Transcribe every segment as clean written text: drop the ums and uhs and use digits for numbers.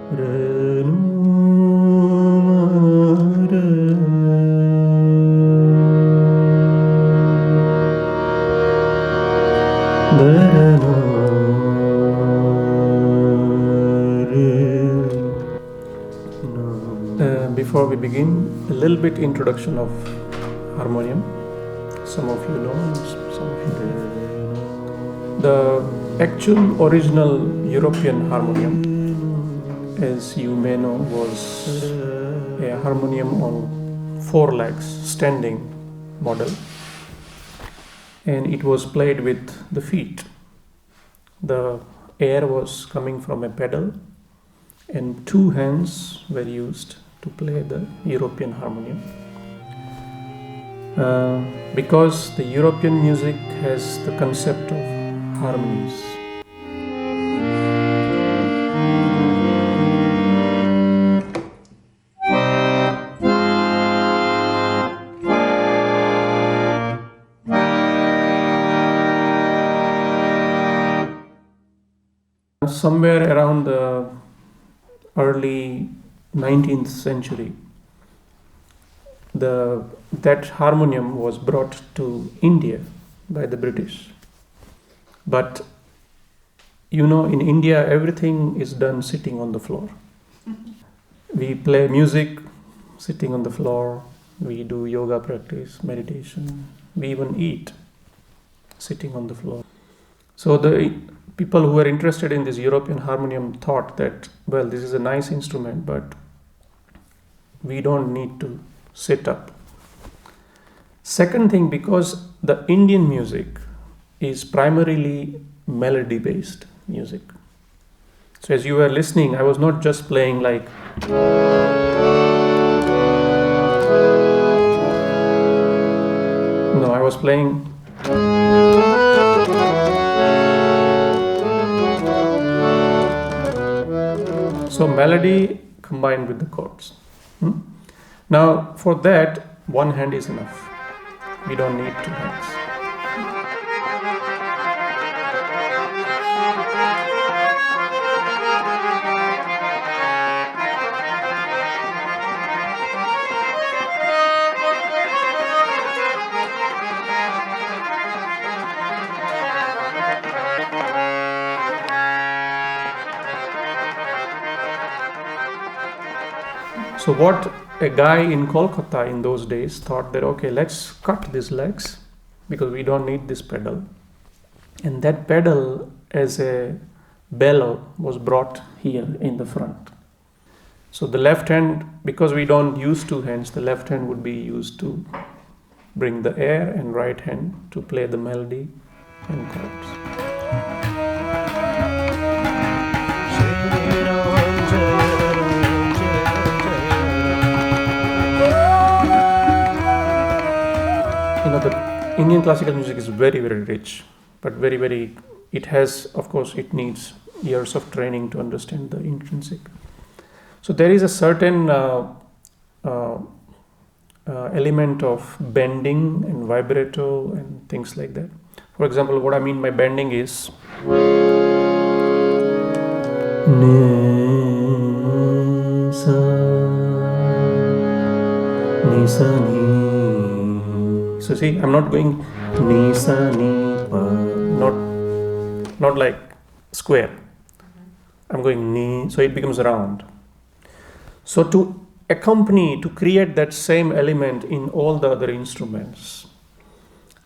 Before we begin, a little bit introduction of harmonium. Some of you know, and some of you don't. The actual original European harmonium, as you may know, was a harmonium on 4 legs, standing model, and it was played with the feet. The air was coming from a pedal, and 2 hands were used to play the European harmonium. Because the European music has the concept of harmonies. Somewhere around the early 19th century, that harmonium was brought to India by the British. But you know, in India, everything is done sitting on the floor. We play music sitting on the floor. We do yoga practice, meditation. We even eat sitting on the floor. So the people who were interested in this European harmonium thought that, well, this is a nice instrument, but we don't need to sit up. Second thing, because the Indian music is primarily melody-based music. So as you were listening, I was not just playing like no, I was playing so melody combined with the chords. Now for that, 1 hand is enough. We don't need 2 hands. So what a guy in Kolkata in those days thought that, okay, let's cut these legs because we don't need this pedal. And that pedal as a bellow was brought here in the front. So the left hand, because we don't use 2 hands, the left hand would be used to bring the air and right hand to play the melody and chords. The Indian classical music is very, very rich, but very, very, it has, of course, it needs years of training to understand the intrinsic. So there is a certain element of bending and vibrato and things like that. For example, what I mean by bending is so see, I'm not going ni sa ni pa, not like square. I'm going ni, so it becomes round. So to accompany, to create that same element in all the other instruments,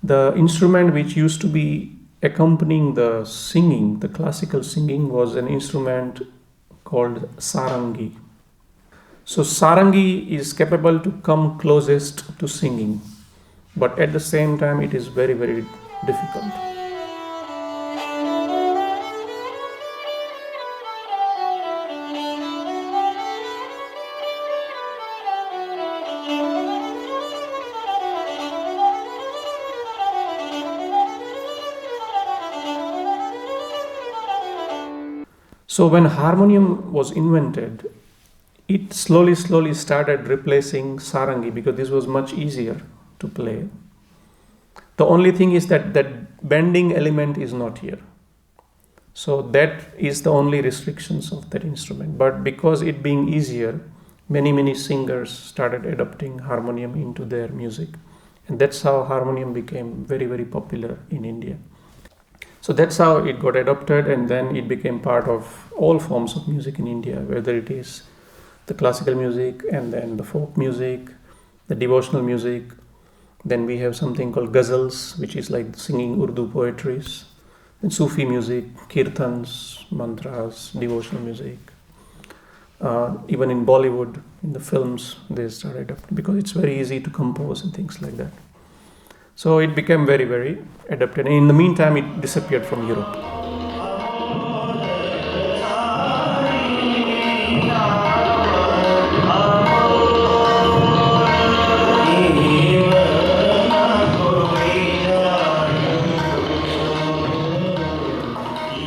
the instrument which used to be accompanying the singing, the classical singing, was an instrument called sarangi. So sarangi is capable to come closest to singing, but at the same time it is very, very difficult. So when harmonium was invented, it slowly started replacing sarangi because this was much easier to play. The only thing is that bending element is not here. So that is the only restrictions of that instrument. But because it being easier, many singers started adopting harmonium into their music. And that's how harmonium became very popular in India. So that's how it got adopted, and then it became part of all forms of music in India, whether it is the classical music and then the folk music, the devotional music. Then we have something called ghazals, which is like singing Urdu poetries. Then Sufi music, kirtans, mantras, devotional music. Even in Bollywood, in the films, they started adopting because it's very easy to compose and things like that. So it became very adapted. And in the meantime, it disappeared from Europe.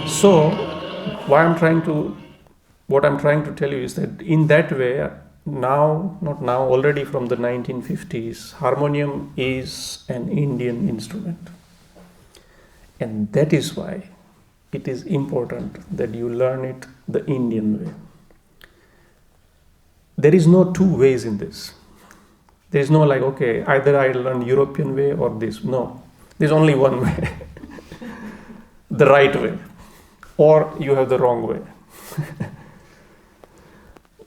So what I'm trying to tell you is that in that way, now, not now, already from the 1950s, harmonium is an Indian instrument. And that is why it is important that you learn it the Indian way. There is no two ways in this. There is no like, okay, either I learn European way or this. No, there's only one way. The right way. Or you have the wrong way.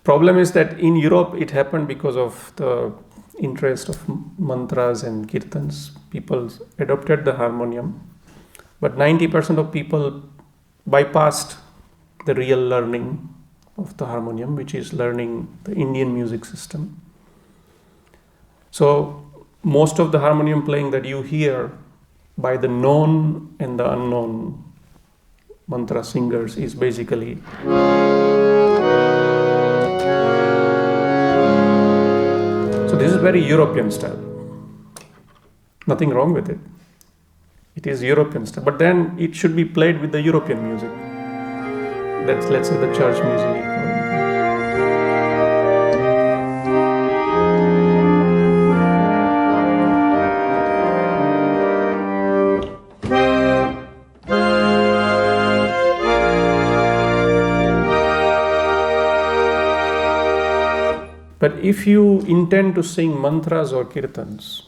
Problem is that in Europe it happened because of the interest of mantras and kirtans. People adopted the harmonium, but 90% of people bypassed the real learning of the harmonium, which is learning the Indian music system. So most of the harmonium playing that you hear by the known and the unknown mantra singers is basically so this is very European style. Nothing wrong with it. It is European style, but then it should be played with the European music. That's, let's say, the church music. But if you intend to sing mantras or kirtans,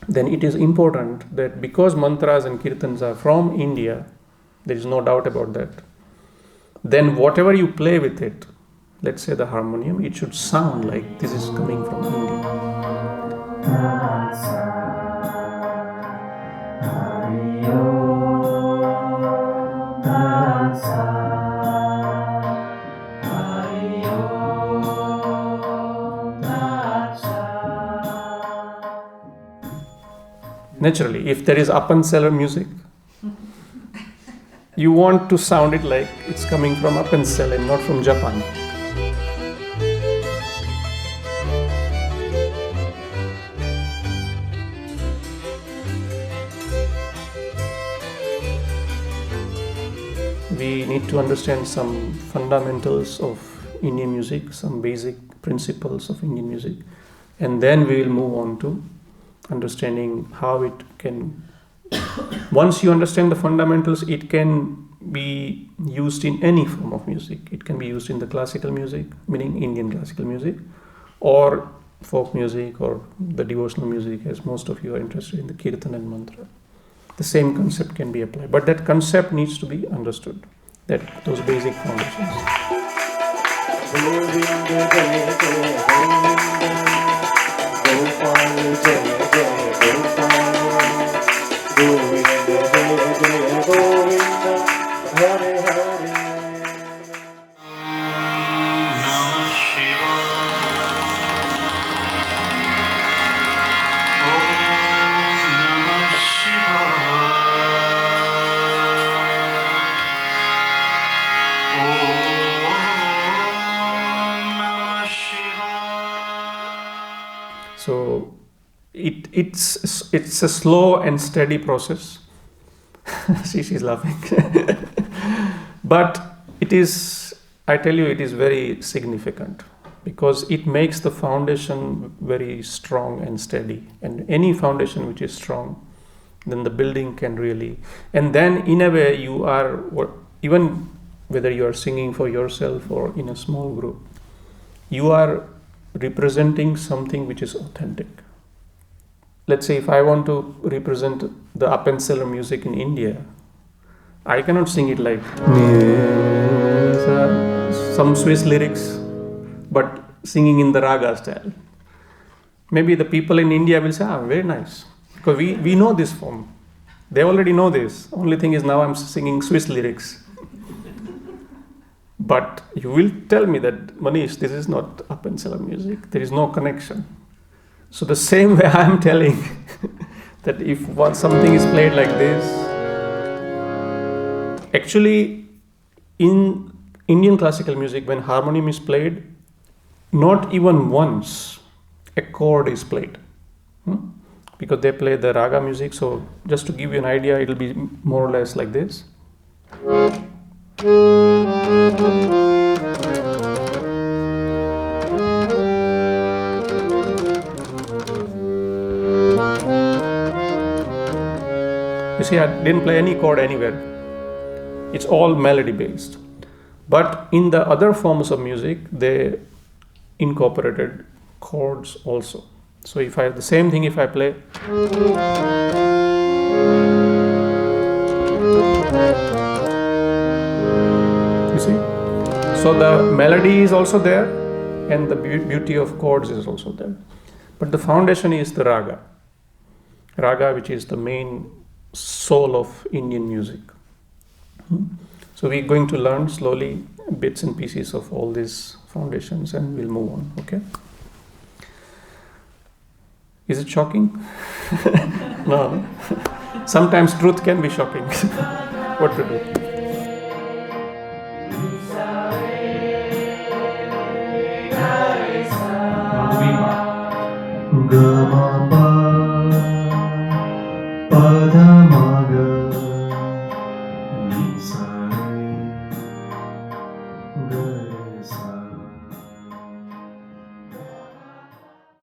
then it is important that because mantras and kirtans are from India, there is no doubt about that, then whatever you play with it, let's say the harmonium, it should sound like this is coming from India. Naturally, if there is Appenzeller music, you want to sound it like it's coming from Appenzeller, not from Japan. We need to understand some fundamentals of Indian music, some basic principles of Indian music, and then we will move on to understanding how it can, once you understand the fundamentals, it can be used in any form of music. It can be used in the classical music, meaning Indian classical music, or folk music, or the devotional music, as most of you are interested in the kirtan and mantra. The same concept can be applied, but that concept needs to be understood, that those basic foundations. So it's a slow and steady process. See, she's laughing. But it is, I tell you, it is very significant because it makes the foundation very strong and steady. And any foundation which is strong, then the building can really, and then in a way you are even whether you are singing for yourself or in a small group, you are representing something which is authentic. Let's say if I want to represent the up and seller music in India, I cannot sing it like some Swiss lyrics, but singing in the raga style. Maybe the people in India will say, very nice. Because we know this form. They already know this. Only thing is now I'm singing Swiss lyrics. But you will tell me that, Manish, this is not up and seller music. There is no connection. So the same way I'm telling that if something is played like this, actually in Indian classical music, when harmonium is played, not even once a chord is played. Because they play the raga music. So just to give you an idea, it will be more or less like this. You see, I didn't play any chord anywhere. It's all melody based. But in the other forms of music, they incorporated chords also. So if I the same thing if I play, you see, so the melody is also there and the beauty of chords is also there. But the foundation is the raga, which is the main soul of Indian music. So we're going to learn slowly bits and pieces of all these foundations and we'll move on, okay? Is it shocking? No. Sometimes truth can be shocking. What to do? Go on.